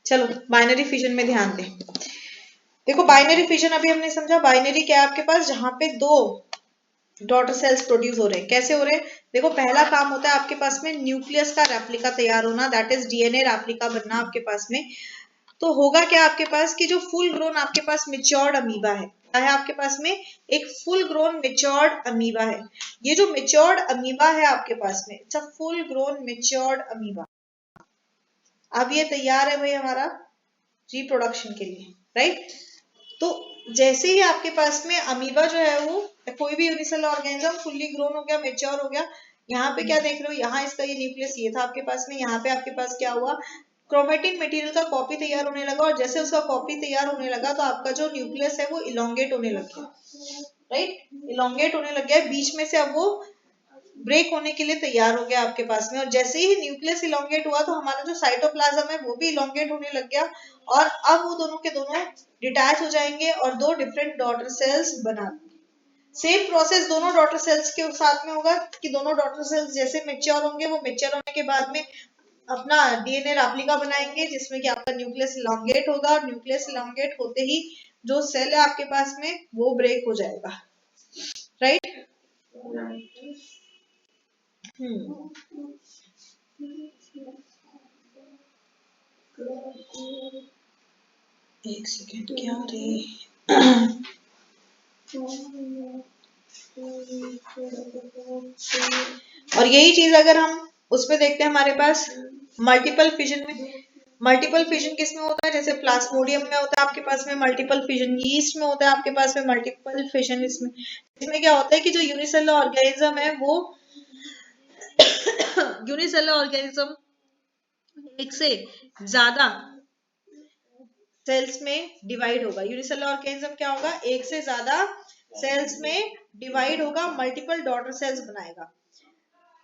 चलो binary fission में ध्यान दें। देखो बाइनरी फिजन अभी हमने समझा, बाइनरी क्या है आपके पास, जहां पे दो डॉटर सेल्स प्रोड्यूस हो रहे हैं। कैसे हो रहे हैं, देखो पहला काम होता है आपके पास में न्यूक्लियस का रेप्लिका तैयार होना, दैट इज डीएनए रेप्लिका बनना आपके पास में। तो होगा क्या आपके पास कि जो फुल ग्रोन आपके पास मेच्योर्ड अमीबा है, क्या है आपके पास में, एक फुल ग्रोन मेच्योर्ड अमीबा है। ये जो मेच्योर्ड अमीबा है आपके पास में, it's a full grown matured amoeba. अब ये तैयार है भाई हमारा रिप्रोडक्शन के लिए, राइट। तो जैसे ही आपके पास में अमीबा जो है वो, कोई भी यूनिसेलुलर ऑर्गेनिज्म फुल्ली ग्रोन हो गया, मेच्योर हो गया, यहाँ पे क्या देख रहे हो, यहाँ इसका ये न्यूक्लियस ये था आपके पास में, यहाँ पे आपके पास क्या हुआ, क्रोमेटिन मटेरियल का कॉपी तैयार होने लगा, और जैसे उसका कॉपी तैयार होने लगा तो आपका जो न्यूक्लियस है वो इलोंगेट होने लग गया, राइट, इलोंगेट होने लग गया, बीच में से अब वो ब्रेक होने के लिए तैयार हो गया आपके पास में। और जैसे ही न्यूक्लियस इलोंगेट हुआ तो हमारा जो साइटोप्लाज्म है वो भी इलोंगेट होने लग गया, और अब वो दोनों के दोनों डिटैच हो जाएंगे और दो डिफरेंट डॉटर सेल्स बना देंगे। सेम प्रोसेस दोनों डॉटर सेल्स के साथ में होगा कि दोनों डॉटर सेल्स जैसे मेच्योर होंगे, वो मेच्योर होने के बाद में अपना डीएनए रेप्लिका बनाएंगे, जिसमें कि आपका न्यूक्लियस इलोंगेट होगा, और न्यूक्लियस इलोंगेट होते ही जो सेल है आपके पास में वो ब्रेक हो जाएगा, राइट। एक सेकेंड, क्या रे और यही चीज अगर हम उसमें देखते हैं हमारे पास मल्टीपल फिजन में, मल्टीपल फिजन किस में होता है, जैसे प्लास्मोडियम में होता है आपके पास में मल्टीपल फिजन, यीस्ट में होता है आपके पास में मल्टीपल फिजन। इसमें क्या होता है कि जो यूनिसेलुलर ऑर्गेनिज्म है वो यूनिसेलुलर ऑर्गेनिज्म एक से ज्यादा सेल्स में डिवाइड होगा। यूनिसेलुलर ऑर्गेनिज्म क्या होगा, एक से ज्यादा सेल्स में डिवाइड होगा, मल्टीपल डॉटर सेल्स बनाएगा।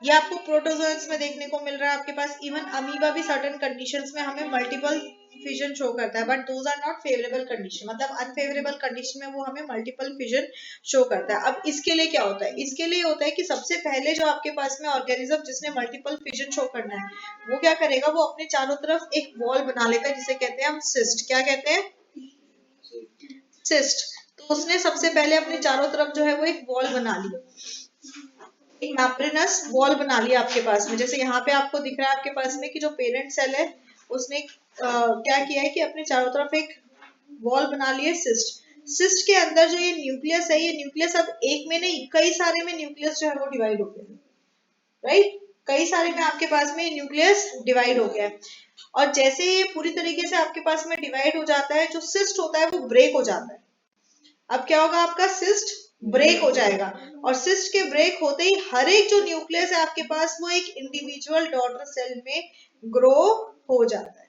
ये आपको प्रोटोजोएंस में देखने को मिल रहा है आपके पास। इवन अमीबा भी सर्टेन कंडीशंस में हमें मल्टीपल फिजन शो करता है, but those are not favourable condition, मतलब अनफेवरेबल कंडीशन में वो हमें मल्टीपल फिजन शो करता है। अब इसके लिए क्या होता है, इसके लिए होता है कि सबसे पहले जो आपके पास में ऑर्गेनिज्म जिसने मल्टीपल फिजन शो करना है, वो क्या करेगा, वो अपने चारों तरफ एक वॉल बना लेता है, जिसे कहते हैं हम सिस्ट। क्या कहते हैं, सिस्ट। तो उसने सबसे पहले अपने चारों तरफ जो है वो एक वॉल बना ली, एक मैम्ब्रेनस वॉल बना लिया आपके पास में। जैसे यहाँ पे आपको दिख रहा है आपके पास में कि जो पेरेंट सेल है उसने क्या किया है कि अपने चारों तरफ एक वॉल बना ली है, सिस्ट। सिस्ट के अंदर जो ये न्यूक्लियस है, ये न्यूक्लियस अब एक में नहीं कई सारे में न्यूक्लियस जो है वो डिवाइड हो गया, राइट, कई सारे में आपके पास में न्यूक्लियस डिवाइड हो गया है। और जैसे ये पूरी तरीके से आपके पास में डिवाइड हो जाता है, जो सिस्ट होता है वो ब्रेक हो जाता है। अब क्या होगा, आपका सिस्ट ब्रेक हो जाएगा, और सिस्ट के ब्रेक होते ही हर एक जो न्यूक्लियस है आपके पास वो एक इंडिविजुअल डॉटर सेल में ग्रो हो जाता है,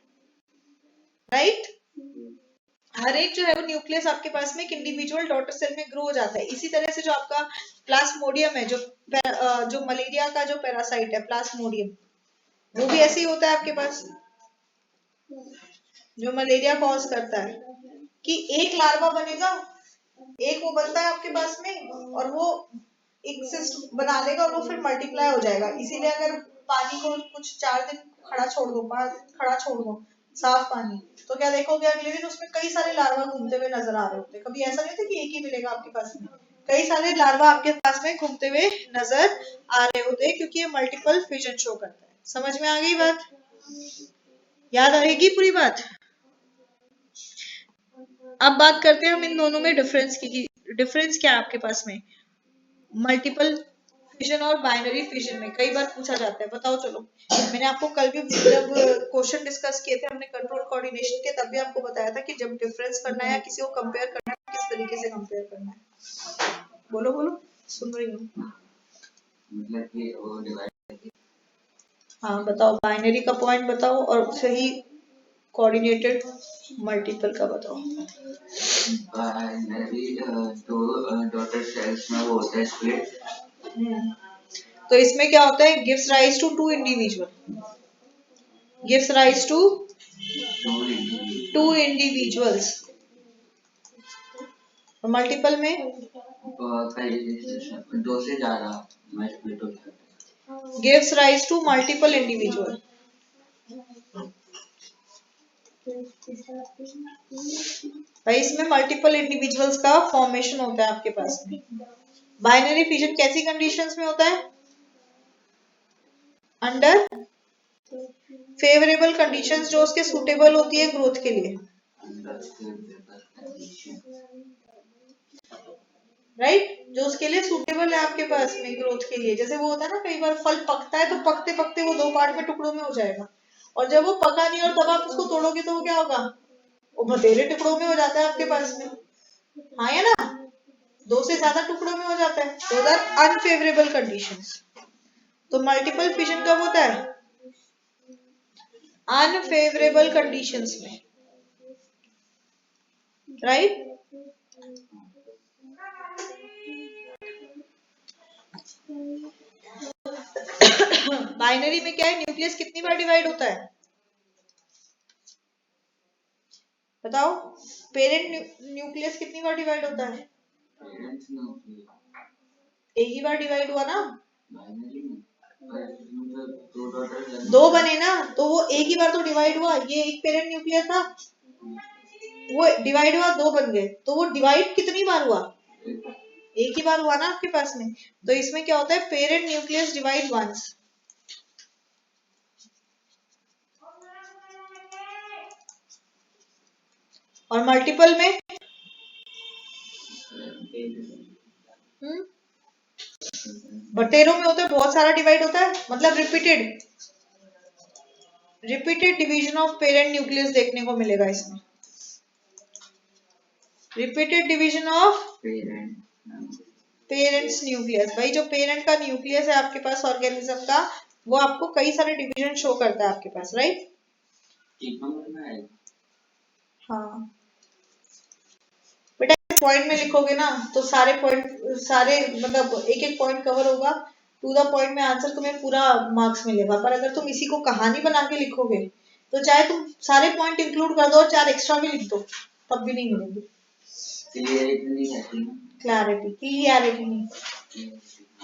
राइट। हर एक जो है वो न्यूक्लियस आपके पास में एक इंडिविजुअल डॉटर सेल में ग्रो हो जाता है। इसी तरह से जो आपका प्लास्मोडियम है, जो मलेरिया का जो पैरासाइट है प्लास्मोडियम, वो भी ऐसे ही होता है आपके पास, जो मलेरिया कॉज करता है कि एक लार्वा बनेगा, एक वो बनता है आपके पास में, और वो एक सिस्ट बना लेगा और वो फिर मल्टीप्लाई हो जाएगा। इसीलिए अगर पानी को कुछ 4 दिन खड़ा छोड़ दो, 5 दिन खड़ा छोड़ दो, साफ पानी, तो क्या देखोगे अगले दिन उसमें कई सारे लार्वा घूमते हुए नजर आ रहे होते। कभी ऐसा नहीं होता कि एक ही मिलेगा आपके पास में, कई सारे लार्वा आपके पास में घूमते हुए नजर आ रहे होते, क्योंकि ये मल्टीपल फिजन शो करता है। समझ में आ गई बात, याद आएगी पूरी बात। अब बात करते हैं हम इन दोनों में डिफरेंस की। डिफरेंस क्या है आपके पास में मल्टीपल फिजन और बाइनरी फिजन में, कई बार पूछा जाता है, बताओ। चलो मैंने आपको कल भी जब क्वेश्चन डिस्कस किए थे हमने कंट्रोल कोऑर्डिनेशन के, तब भी आपको बताया था कि जब डिफरेंस करना है या किसी को कंपेयर करना है किस तरीके से कंपेयर करना है। बोलो बोलो, सुन रही हूँ। मतलब कि वो डिवाइड, हाँ बताओ, बाइनरी का पॉइंट बताओ और सही कोऑर्डिनेटेड मल्टीपल का बताओ। बाइनरी दो डॉटर इसमें वो होता है स्प्लिट। तो इसमें क्या होता है, gives rise to two individual, gives rise to two individuals. Multiple में दो से ज्यादा में स्प्लिट होता है। Gives rise to multiple individual. भाई इसमें मल्टीपल इंडिविजुअल्स का फॉर्मेशन होता है आपके पास में। बाइनरी फिजन कैसी कंडीशंस में होता है, अंडर फेवरेबल कंडीशंस, जो उसके सुटेबल होती है ग्रोथ के लिए, राइट जो उसके लिए सूटेबल है आपके पास में ग्रोथ के लिए। जैसे वो होता है ना, कई बार फल पकता है तो पकते पकते वो 2 पार्ट में टुकड़ों में हो जाएगा, और जब वो पका नहीं और तब आप उसको तोड़ोगे तो वो क्या होगा, वो बतेरे टुकड़ों में हो जाता है आपके पास में, हाँ या ना, 2 से ज्यादा टुकड़ों में हो जाता है, तो दैट अनफेवरेबल कंडीशंस। तो मल्टीपल फिजन कब होता है, अनफेवरेबल कंडीशंस में, राइट। बाइनरी में क्या है, न्यूक्लियस कितनी बार डिवाइड होता है बताओ, पेरेंट न्यूक्लियस कितनी बार डिवाइड होता है, एक ही बार डिवाइड हुआ ना, 2 बने ना, तो वो एक ही बार तो डिवाइड हुआ, ये एक पेरेंट न्यूक्लियस था, वो डिवाइड हुआ 2 बन गए, तो वो डिवाइड कितनी बार हुआ, एक ही बार हुआ ना आपके पास में। तो इसमें क्या होता है, पेरेंट न्यूक्लियस डिवाइड वंस, और मल्टीपल में बटेरों में होता है, बहुत सारा डिवाइड होता है, मतलब repeated division of parent nucleus देखने को मिलेगा इसमें, repeated division of parents nucleus. भाई जो पेरेंट का न्यूक्लियस है आपके पास ऑर्गेनिज्म का, वो आपको कई सारे डिवीजन शो करता है आपके पास, राइट। हाँ बेटा, पॉइंट में लिखोगे ना तो सारे पॉइंट, सारे मतलब एक एक पॉइंट कवर होगा, टू द पॉइंट में आंसर तुम्हें पूरा मार्क्स मिलेगा। पर अगर तुम इसी को कहानी बना के लिखोगे तो चाहे तुम सारे पॉइंट इंक्लूड कर दो और 4 एक्स्ट्रा भी लिख दो, तब भी नहीं मिलेगी क्लैरिटी, क्लियरिटी नहीं,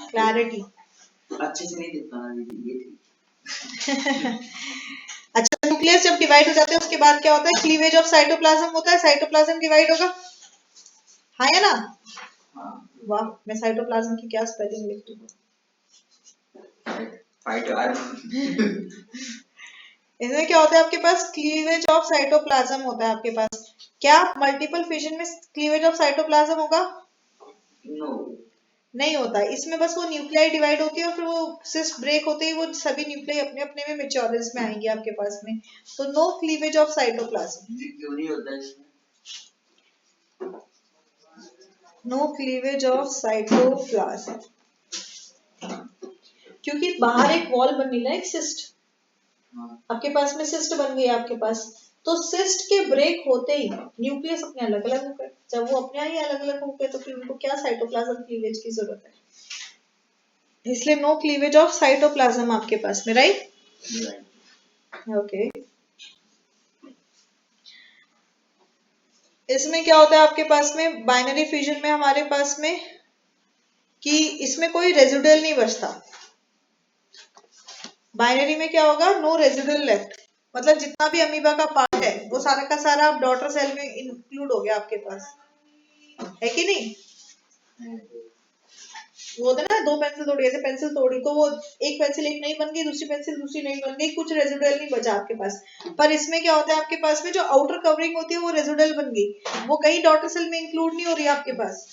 क्लैरिटी। अच्छे से नहीं दिख पा रही। अच्छा, न्यूक्लियस जब डिवाइड हो जाते हैं उसके बाद क्या होता है, क्लीवेज ऑफ साइटोप्लाज्म होता है, साइटोप्लाज्म डिवाइड होगा, हाँ या ना। वाह, मैं साइटोप्लाज्म की क्या स्पेलिंग लिख दूँ। इसमें क्या होता है आपके पास, क्लीवेज ऑफ साइटोप्लाज्म होता है आपके पास। क्या मल्टीपल फिजन में क्लीवेज ऑफ साइटोप्लाज्म होगा, नहीं होता। इसमें बस वो न्यूक्लियाई डिवाइड होती है और फिर वो सिस्ट ब्रेक होते ही वो सभी न्यूक्लियाई अपने अपने में मेच्योरेंस में आएंगे आपके पास में, तो no cleavage of cytoplasm, no cleavage of cytoplasm, क्योंकि बाहर एक वॉल बनी ना, एक सिस्ट आपके पास में, सिस्ट बन गई आपके पास, तो सिस्ट के ब्रेक होते ही न्यूक्लियस अपने अलग अलग हो गए। जब वो अपने ही अलग अलग हो गए तो फिर उनको क्या साइटोप्लाज्म क्लीवेज की जरूरत है, इसलिए नो क्लीवेज ऑफ साइटोप्लाज्म आपके पास में, राइट। ओके, इसमें क्या होता है आपके पास में, बाइनरी फ्यूजन में हमारे पास में कि इसमें कोई रेजिडुअल नहीं बचता। बाइनरी में क्या होगा, नो रेजिडुअल लेफ्ट, मतलब जितना भी अमीबा का पार्ट है वो सारा का सारा डॉटर सेल में इंक्लूड हो गया आपके पास, है कि नहीं। वो होता है ना, 2 पेंसिल तोड़ी, ऐसे पेंसिल तोड़ी तो वो एक पेंसिल एक नहीं बन गई, दूसरी पेंसिल दूसरी नहीं बन गई, कुछ रेजिडुअल नहीं बचा आपके पास। पर इसमें क्या होता है आपके पास में, जो आउटर कवरिंग होती है वो रेजिडुअल बन गई, वो कहीं डॉटर सेल में इंक्लूड नहीं हो रही है आपके पास,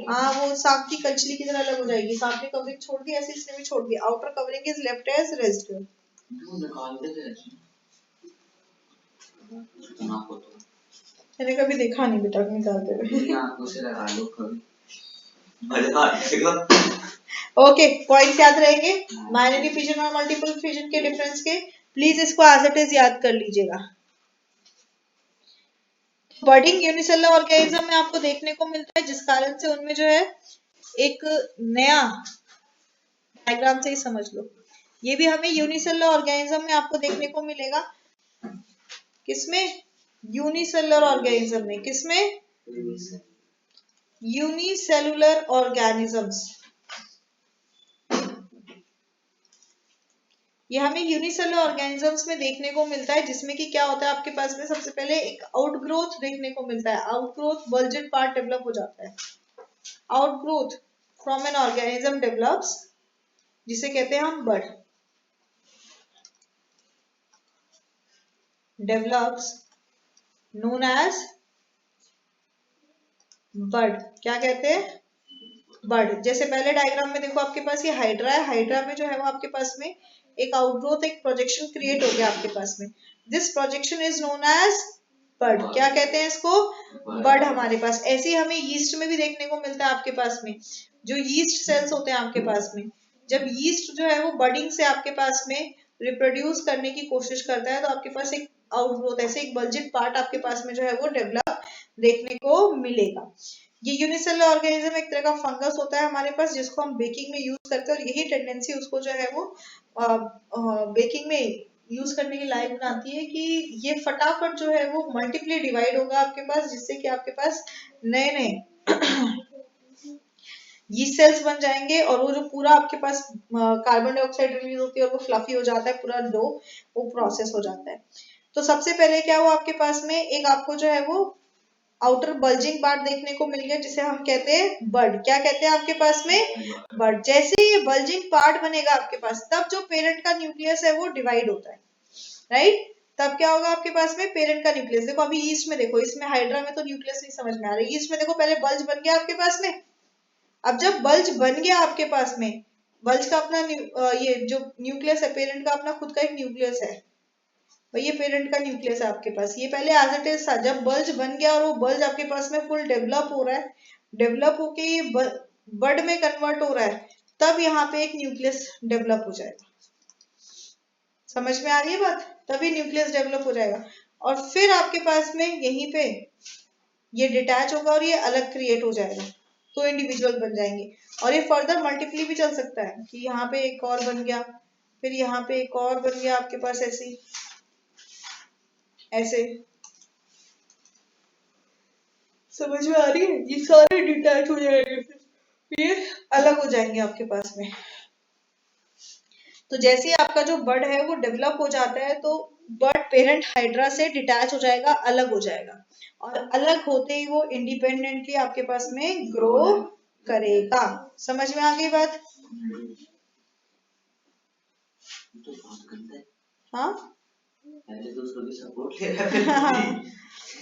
हाँ वो सांप की कलचली की तरह अलग हो जाएगी। सांप ने कवरिंग छोड़ दी, ऐसे इसने भी छोड़ दी, outer covering is left as residual. मैंने कभी देखा नहीं बेटा निकालते हुए। ओके, पॉइंट याद रहेंगे बाइनरी फिजन और मल्टीपल फिजन के डिफरेंस के, प्लीज इसको एज इट इज याद कर लीजिएगा। बर्डिंग यूनिसेलुलर ऑर्गेनिज्म में आपको देखने को मिलता है, जिस कारण से उनमें जो है एक नया डायग्राम से ही समझ लो, ये भी हमें यूनिसेलुलर ऑर्गेनिज्म में आपको देखने को मिलेगा। किसमें? यूनिसेलुलर ऑर्गेनिज्म में। किसमें? Unicellular organisms. ये हमें यूनिसेलुलर ऑर्गेनिजम्स में देखने को मिलता है, जिसमें कि क्या होता है आपके पास में सबसे पहले एक आउटग्रोथ देखने को मिलता है। आउटग्रोथ बल्जेड पार्ट डेवलप हो जाता है। Outgrowth from an organism develops, जिसे कहते हैं हम बड। Develops known as bud. क्या कहते हैं? बड। जैसे पहले डायग्राम में देखो आपके पास ये हाइड्रा है, हाइड्रा में जो है वो आपके पास में एक आउटग्रोथ, एक प्रोजेक्शन क्रिएट हो गया आपके पास में। This projection is known as bud. क्या कहते हैं इसको? बड हमारे पास। ऐसे ही हमें यीस्ट में भी देखने को मिलता है आपके पास में, जो यीस्ट सेल्स होते हैं आपके पास में, जब यीस्ट जो है वो बडिंग से आपके पास में रिप्रोड्यूस करने की कोशिश करता है, तो आपके पास एक आउटग्रोथ, ऐसे एक बल्जिड पार्ट आपके पास में जो है वो डेवलप देखने को मिलेगा। ये यूनिसेलुलर ऑर्गेनिज्म एक तरह का फंगस होता है हमारे पास, जिसको हम बेकिंग में यूज करते हैं, और यही टेंडेंसी उसको जो है वो बेकिंग में यूज करने की लायक बनाती है कि ये फटाफट जो है वो मल्टीप्ली डिवाइड होगा आपके पास, जिससे कि आपके पास नए नए यीस्ट सेल्स बन जाएंगे, और वो जो पूरा आपके पास कार्बन डाइऑक्साइड रिलीज होती है और वो फ्लफी हो जाता है, पूरा डो वो प्रोसेस हो जाता है। तो सबसे पहले क्या हुआ आपके पास में, एक आपको जो है वो आउटर बल्जिंग पार्ट देखने को मिल गया, जिसे हम कहते हैं बड। क्या कहते हैं आपके पास में? बड। जैसे ही ये बल्जिंग पार्ट बनेगा आपके पास, तब जो पेरेंट का न्यूक्लियस है वो डिवाइड होता है, राइट? तब क्या होगा आपके पास में? पेरेंट का न्यूक्लियस। देखो अभी ईस्ट में देखो, इसमें हाइड्रा में तो न्यूक्लियस नहीं समझ में आ रहा है, ईस्ट में देखो पहले बल्ज बन गया आपके पास में। अब जब बल्ज बन गया आपके पास में, बल्ज का अपना ये जो न्यूक्लियस है, पेरेंट का अपना खुद का एक न्यूक्लियस है, भाई ये पेरेंट का न्यूक्लियस है आपके पास। ये पहले एज इट इज था, जब बल्ज बन गया और वो बल्ज आपके पास में फुल डेवलप हो रहा है, डेवलप होके ये बड में कन्वर्ट हो रहा है, तब यहाँ पे एक न्यूक्लियस डेवलप हो जाएगा। समझ में आ रही है बात? तभी न्यूक्लियस डेवलप हो जाएगा, और फिर आपके पास में यहीं पे ये डिटैच होगा और ये अलग क्रिएट हो जाएगा, तो इंडिविजुअल बन जाएंगे। और ये फर्दर मल्टीप्ली भी चल सकता है कि यहाँ पे एक और बन गया, फिर यहाँ पे एक और बन गया आपके पास, ऐसे ऐसे। समझ में आ रही है? ये सारे डिटैच हो जाएंगे, फिर ये अलग हो जाएंगे आपके पास में। तो जैसे ही आपका जो बड है वो डेवलप हो जाता है, तो बड पेरेंट हाइड्रा से डिटैच हो जाएगा, अलग हो जाएगा, और अलग होते ही वो इंडिपेंडेंटली आपके पास में ग्रो करेगा। समझ में आ गई बात? तो बहुत गंदा है। हाँ पहले तो उसको भी सपोर्ट ले रहा है।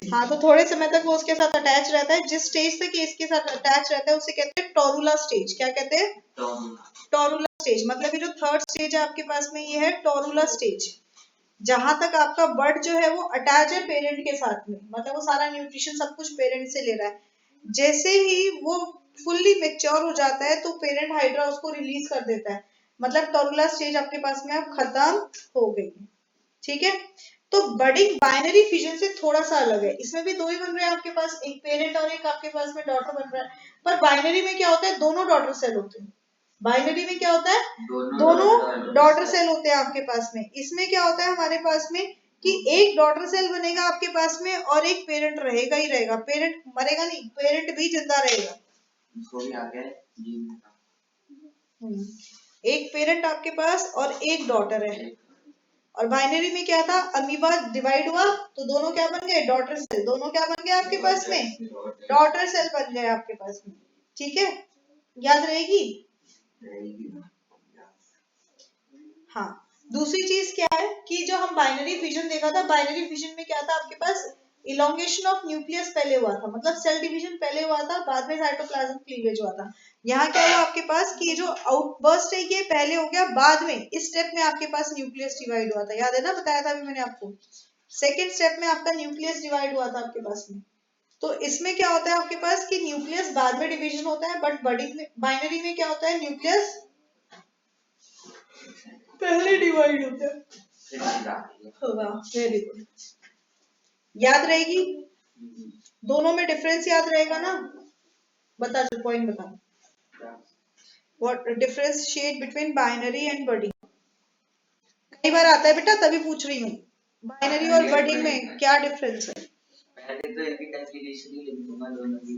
हाँ, तो थोड़े समय तक वो उसके साथ अटैच रहता है। जिस स्टेज तक ये इसके साथ अटैच रहता है उसे कहते हैं टोरुला स्टेज। क्या कहते हैं? टोरुला स्टेज। मतलब ये जो थर्ड स्टेज है आपके पास में, ये है टोरुला स्टेज, जहां तक आपका बर्ड जो है वो अटैच है पेरेंट के साथ में, मतलब वो सारा न्यूट्रिशन सब कुछ पेरेंट से ले रहा है। जैसे ही वो फुल्ली मेच्योर हो जाता है, तो पेरेंट हाइड्रा उसको रिलीज कर देता है, मतलब टोरुला स्टेज आपके पास में अब खत्म हो गई। ठीक है? तो बडिंग बाइनरी फिजन से थोड़ा सा अलग है, इसमें भी दो ही बन रहे हैं आपके पास, एक पेरेंट और एक आपके पास में डॉटर बन रहा है। पर बाइनरी में क्या होता है, दोनों डॉटर सेल होते हैं। बाइनरी में क्या होता है? दोनों डॉटर सेल होते हैं आपके पास में। इसमें क्या होता है हमारे पास में कि एक डॉटर सेल बनेगा आपके पास में, और एक पेरेंट रहेगा ही रहेगा। पेरेंट मरेगा नहीं, पेरेंट भी जिंदा रहेगा। एक पेरेंट आपके पास और एक डॉटर है। और बाइनरी में क्या था, अमीबा डिवाइड हुआ तो दोनों क्या बन गए? Daughter cell. दोनों क्या बन गए आपके पास में? डॉटर सेल बन गए आपके पास में। ठीक है? याद रहेगी? हाँ। दूसरी चीज क्या है कि जो हम बाइनरी फिजन देखा था, बाइनरी फिजन में क्या था आपके पास, इलोंगेशन ऑफ न्यूक्लियस पहले हुआ था, मतलब सेल डिवीजन पहले हुआ था, बाद में साइटोप्लाज्म क्लीवेज हुआ था। यहाँ क्या हुआ आपके पास कि ये जो आउटबर्स्ट है ये पहले हो गया, बाद में इस स्टेप में आपके पास न्यूक्लियस डिवाइड हुआ था। याद है ना, बताया था अभी मैंने आपको। सेकेंड स्टेप में आपका न्यूक्लियस डिवाइड हुआ था आपके पास में। तो इसमें क्या होता है आपके पास कि न्यूक्लियस बाद में डिवीजन होता है, बट बाइनरी में क्या होता है, न्यूक्लियस पहले डिवाइड होता है। होगा। Very good. याद रहेगी? दोनों में डिफरेंस याद रहेगा ना? बता, चल पॉइंट बता। What differentiate between binary and budding? कई बार आता है बेटा, तभी पूछ रही हूँ। बाइनरी और बर्डिंग में क्या डिफरेंस है? पहले तो एक ही डेफिनेशन ही लिख दूंगा दोनों की।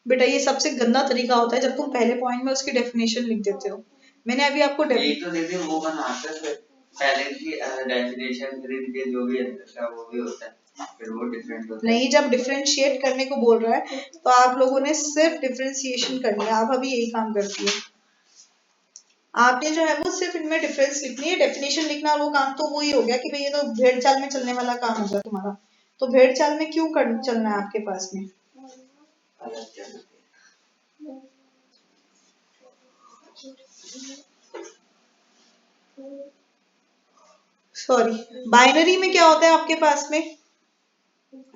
बेटा ये सबसे गंदा तरीका होता है जब तुम पहले पॉइंट में उसकी डेफिनेशन लिख देते हो। मैंने अभी आपको यही तो दे वो बनाते हैं पहले की डेफिनेशन, फिर इनके जो भी अंदर का वो भी होता है, फिर वो डिफरेंट होता है। नहीं, जब डिफरेंशिएट करने को बोल रहा है तो आप लोगों ने सिर्फ डिफरेंशिएशन करनी है। आप अभी यही काम करती है। आपने जो है वो सिर्फ इनमें डिफरेंस लिखनी है, डेफिनेशन लिखना, वो काम तो वही हो गया कि भाई ये तो भेड़ चाल में चलने वाला काम हो गया तुम्हारा। तो भेड़ चाल में क्यों चलना है आपके पास में? सॉरी, बाइनरी में क्या होता है आपके पास में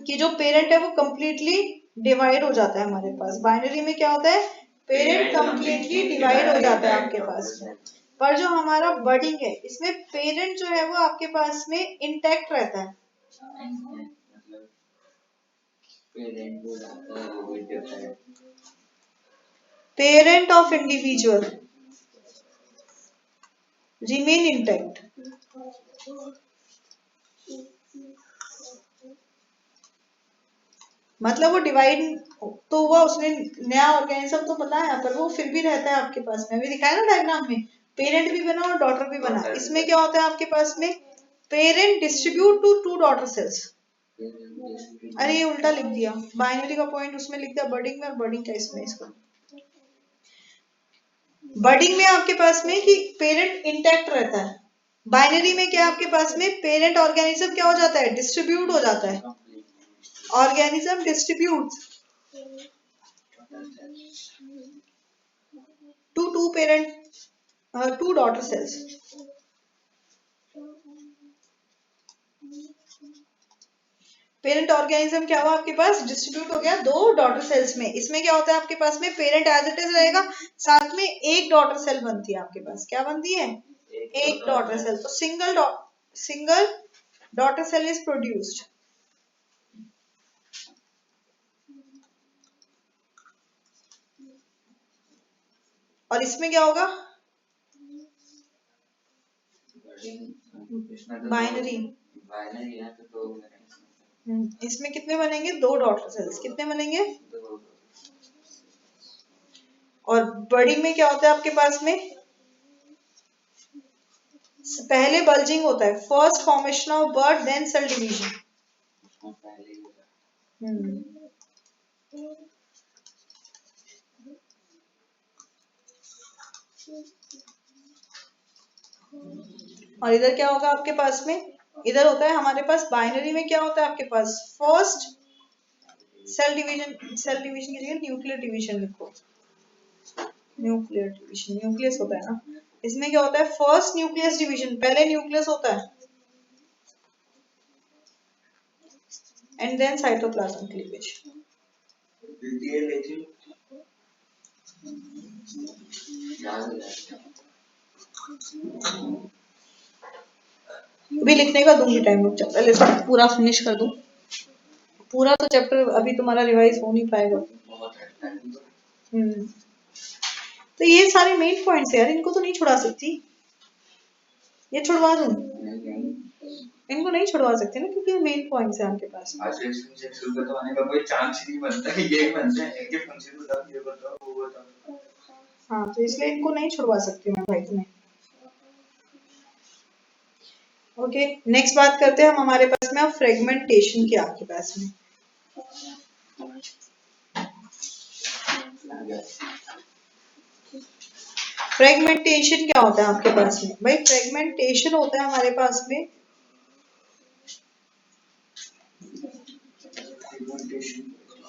कि जो पेरेंट है वो कंप्लीटली डिवाइड हो जाता है हमारे पास। बाइनरी में क्या होता है? पेरेंट कंप्लीटली डिवाइड हो जाता है आपके पास में। पर जो हमारा बर्डिंग है इसमें पेरेंट जो है वो आपके पास में इंटैक्ट रहता है। Parent of individual remain intact. मतलब वो डिवाइड तो हुआ, उसने नया ऑर्गेनिज्म तो बनाया पर वो फिर भी रहता है आपके पास में। अभी दिखाया ना डायग्राम में, पेरेंट भी बना और डॉटर भी बना। इसमें क्या होता है आपके पास में? Parent distribute to 2 daughter cells. अरे ये उल्टा लिख दिया, बाइनरी का पॉइंट उसमें लिख दिया बर्डिंग में और बर्डिंग का इसमें। इसका बर्डिंग में आपके पास में कि पेरेंट इंटैक्ट रहता है, बाइनरी में क्या आपके पास में पेरेंट ऑर्गेनिज्म क्या हो जाता है? डिस्ट्रीब्यूट हो जाता है। Organism distribute to 2 parent 2 daughter cells. Parent organism क्या हुआ आपके पास? डिस्ट्रीब्यूट हो गया 2 डॉटर सेल्स में। इसमें क्या होता है आपके पास में? पेरेंट एज इट इज रहेगा, साथ में एक डॉटर सेल बनती है आपके पास। क्या बनती है? एक डॉटर सेल। तो single daughter cell is produced. और इसमें क्या होगा? बाइनरी। इसमें कितने बनेंगे? 2 डॉटर सेल्स। कितने बनेंगे? और बर्डिंग में क्या होता है आपके पास में? पहले बल्जिंग होता है, first formation of bud then cell division. और इधर क्या होगा आपके पास में? इधर होता है हमारे पास बाइनरी में क्या होता है आपके पास? First cell division. Cell division की जगह न्यूक्लियर डिवीजन लिखो। न्यूक्लियर डिवीजन, न्यूक्लियस होता है ना। इसमें क्या होता है? फर्स्ट न्यूक्लियस डिवीजन, पहले न्यूक्लियस होता है एंड देन साइटोप्लाज्म क्लीवेज। अभी लिखने का दूंगी टाइम, रुक जाओ, पहले इसको पूरा फिनिश कर दूं। पूरा तो चैप्टर अभी तुम्हारा रिवाइज हो नहीं पाएगा। तो ये सारे मेन पॉइंट्स है यार, इनको तो नहीं छुड़ा सकती। ये छुड़वा दूं? इनको नहीं छुड़वा सकते ना, क्योंकि मेन पॉइंट्स है आपके पास। तो आने का कोई चांस ही नहीं बनता है, यही बनता है कि फंक्शन बताओ, ये बताओ, वो बताओ। हाँ, तो इसलिए इनको नहीं छुड़वा सकती मैं भाई तुम्हें। ओके, नेक्स्ट बात करते हैं हम हमारे पास में अब फ्रेगमेंटेशन की आपके पास में। फ्रेगमेंटेशन क्या होता है आपके पास में? भाई फ्रेगमेंटेशन होता है हमारे पास में,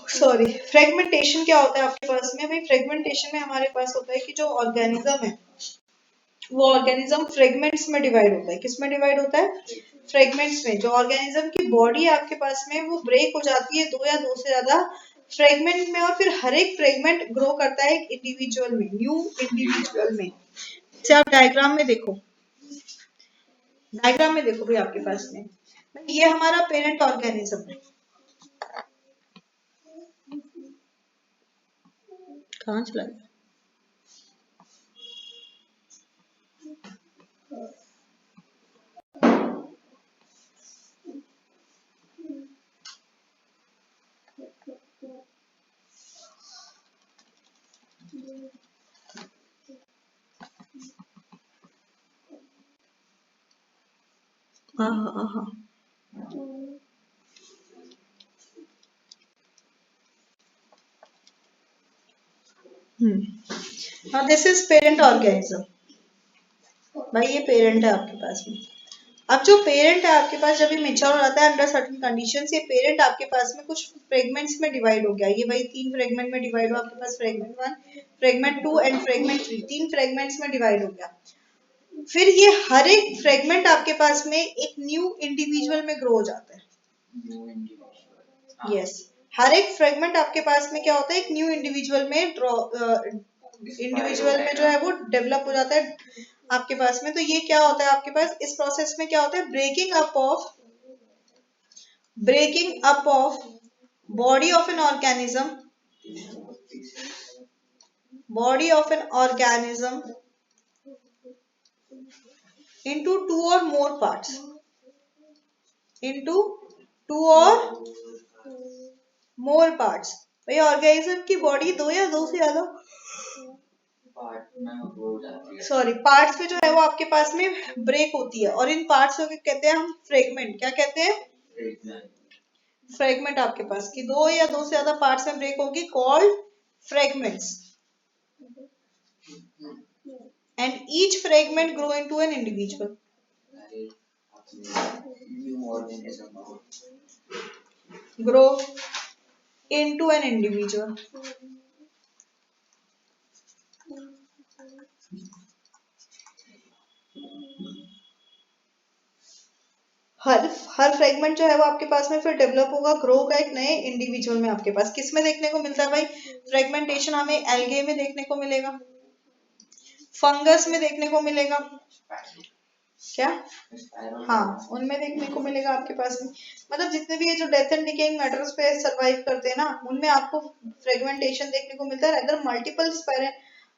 सॉरी, फ्रेगमेंटेशन क्या होता है आपके पास में? भाई फ्रेगमेंटेशन में हमारे पास होता है कि जो ऑर्गेनिज्म है वो ऑर्गेनिज्म फ्रेगमेंट्स में डिवाइड होता है। किस में डिवाइड होता है? फ्रेगमेंट्स में। जो ऑर्गेनिज्म की बॉडी है आपके पास में वो ब्रेक हो जाती है 2 या 2 से ज्यादा फ्रेगमेंट में, और फिर हर एक फ्रेगमेंट ग्रो करता है एक इंडिविजुअल में, न्यू इंडिविजुअल में। जैसे आप डायग्राम में देखो, डायग्राम में देखो भाई आपके पास में, ये हमारा पेरेंट ऑर्गेनिज्म है। कहाँ चला गया? हाँ हाँ हाँ हाँ, दिस इज पेरेंट ऑर्गेनिज्म। भाई ये पेरेंट है आपके पास में। अब जो पेरेंट है आपके पास जब ये मेच्योर हो जाता है अंडर सर्टेन कंडीशंस, ये पेरेंट आपके पास में कुछ फ्रेगमेंट्स में डिवाइड हो गया। ये भाई 3 फ्रेगमेंट में डिवाइड हो आपके पास, fragment 1, fragment 2 and fragment 3, 3 fragments में डिवाइड हो गया। फिर ये हर एक फ्रेगमेंट आपके पास में एक न्यू इंडिविजुअल में ग्रो हो जाता है। यस, हर एक फ्रेगमेंट आपके पास में क्या होता है, एक न्यू इंडिविजुअल में इंडिविजुअल में जो है वो डेवलप हो जाता है आपके पास में। तो ये क्या होता है आपके पास, इस प्रोसेस में क्या होता है, breaking up of body of an organism into 2 or more parts, भाई ऑर्गेनिज्म की बॉडी 2 या 2 से ज्यादा पार्ट्स में जो है वो आपके पास में ब्रेक होती है, और इन पार्ट्स को कहते हैं हम फ्रेगमेंट। क्या कहते हैं? फ्रेगमेंट आपके पास की 2 या 2 से ज्यादा पार्ट्स में ब्रेक होगी, called fragments, and each fragment grow into an individual. grow into an individual। Her fragment जो है वो आपके पास में फिर डेवलप होगा, ग्रो होगा एक नए इंडिविजुअल में। आपके पास किस में देखने को मिलता है भाई फ्रेगमेंटेशन? हमें एल्गे में देखने को मिलेगा, फंगस में देखने को मिलेगा, क्या? हाँ, उनमें देखने को मिलेगा आपके पास में। मतलब जितने भी ये जो डेथ एंड डिकेइंग मैटर्स पे सरवाइव करते हैं ना, उनमें आपको फ्रेगमेंटेशन देखने को मिलता है। अगर मल्टीपल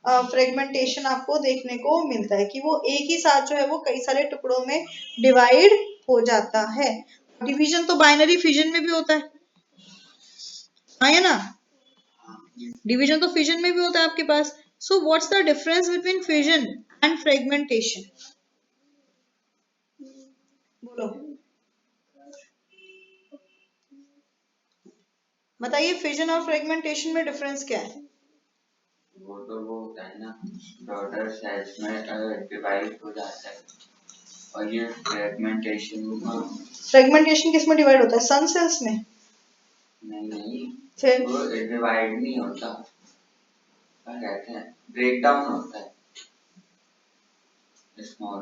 फ्रेगमेंटेशन आपको देखने को मिलता है कि वो एक ही साथ जो है वो कई सारे टुकड़ों में डिवाइड हो जाता है। डिवीजन तो बाइनरी फिजन में भी होता है, हाँ है ना? डिवीजन तो फिजन में भी होता है आपके पास। So what's the difference between fission and fragmentation? बोलो, बताइए, फिजन और फ्रेगमेंटेशन में डिफरेंस क्या है? वो तो वो होता है ना, डॉटर सेल्स में डिवाइड हो जाता है, और ये फ्रेगमेंटेशन किस में डिवाइड होता है? सन सेल्स में? नहीं, फिर वो डिवाइड नहीं होता, क्या कहते हैं, ब्रेक डाउन होता है। स्मॉल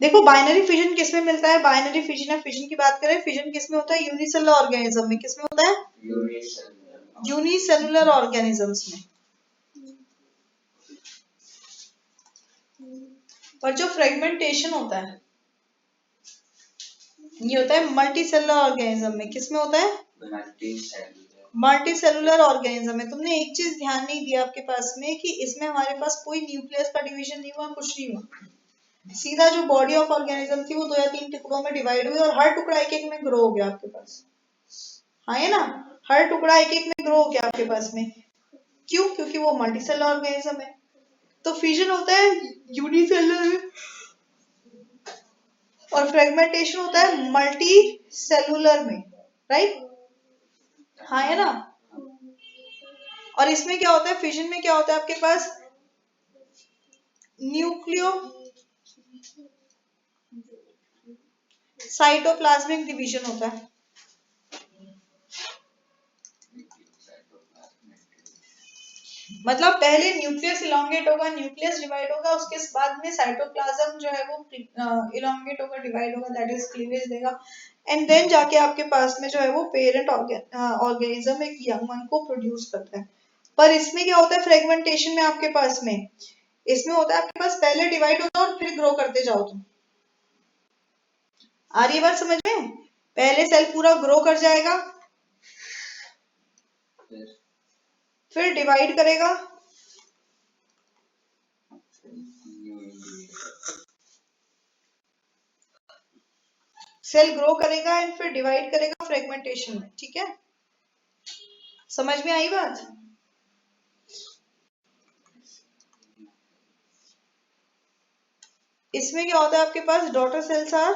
देखो बाइनरी फिजन किस में मिलता है? बाइनरी फिजन या फिजन की बात करें, फिजन किस में होता है? यूनिसेलुलर ऑर्गेनिज्म में। किस में होता है? यूनिसेलुलर ऑर्गेनिजम्स में। और जो फ्रेगमेंटेशन होता है ये होता है मल्टी सेलुलर ऑर्गेनिज्म में। किस में होता है? मल्टी सेलुलर ऑर्गेनिज्म में। तुमने एक चीज ध्यान नहीं दिया आपके पास में कि इसमें हमारे पास कोई न्यूक्लियस का डिवीजन नहीं हुआ, कुछ नहीं हुआ। सीधा जो बॉडी ऑफ ऑर्गेनिज्म थी वो 2 या 3 टुकड़ों में डिवाइड हुई, और हर टुकड़ा एक एक में ग्रो हो गया आपके पास, हाँ है ना? हर टुकड़ा एक एक में ग्रो हो गया आपके पास में। क्यों? क्योंकि वो मल्टी सेलुलर ऑर्गेनिज्म है। तो फिजन होता है यूनिसेलुलर में, और फ्रेगमेंटेशन होता है मल्टी सेलुलर में, राइट? हाँ है ना? और इसमें क्या होता है, फिजन में क्या होता है आपके पास? न्यूक्लियो साइटोप्लाज्मिक डिवीजन होता है। मतलब पहले न्यूक्लियस इलोंगेट होगा, न्यूक्लियस डिवाइड होगा, उसके बाद में साइटोप्लाज्म जो है वो इलोंगेट होगा, डिवाइड होगा, दैट इज क्लीवेज देगा, एंड देन जाके आपके पास में जो है वो पेरेंट ऑर्गेनिज्म एक यंग वन को प्रोड्यूस करता है। पर इसमें क्या होता है फ्रेगमेंटेशन में आपके पास में? इसमें होता है आपके पास पहले डिवाइड होता है और फिर ग्रो करते जाओ तुम। आ रही है बात समझ में? पहले सेल पूरा ग्रो कर जाएगा, फिर डिवाइड करेगा, सेल ग्रो करेगा एंड फिर डिवाइड करेगा फ्रेगमेंटेशन में। ठीक है, समझ में आई बात? इसमें क्या होता है आपके पास, daughter cells are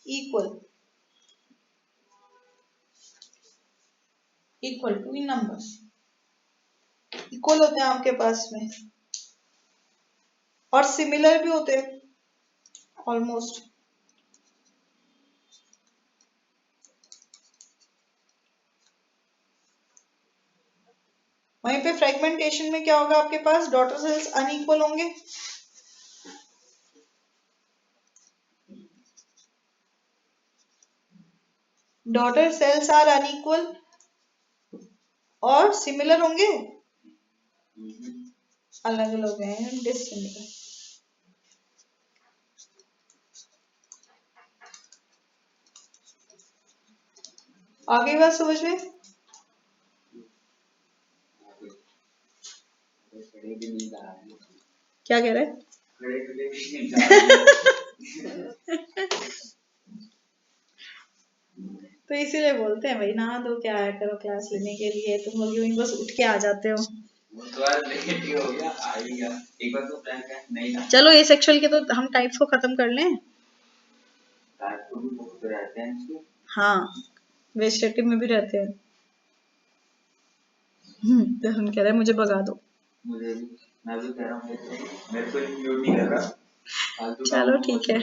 equal to in numbers, equal होते हैं आपके पास में, और सिमिलर भी होते हैं ऑलमोस्ट। वहीं पे फ्रेगमेंटेशन में क्या होगा आपके पास, डॉटर सेल्स अनइक्वल होंगे, डॉटर सेल्स आर अनइक्वल और सिमिलर होंगे, अलग अलग हैं, डिसिमिलर। आगे बात समझ में? क्या कह रहे हैं? तो इसीलिए बोलते हैं भाई नहा धो के आया करो क्लास लेने के लिए, तुम लोग यूं ही बस उठ के आ जाते हो। चलो ये सेक्शुअल के तो हम टाइप्स को खत्म कर लें। हाँ, वेजिटेटिव में भी रहते हैं। तो हम कह रहे हैं मुझे भगा दो। मैं भी कह रहा हूँ, मेरे को इंक्लूड नहीं कर रहा। चलो ठीक है।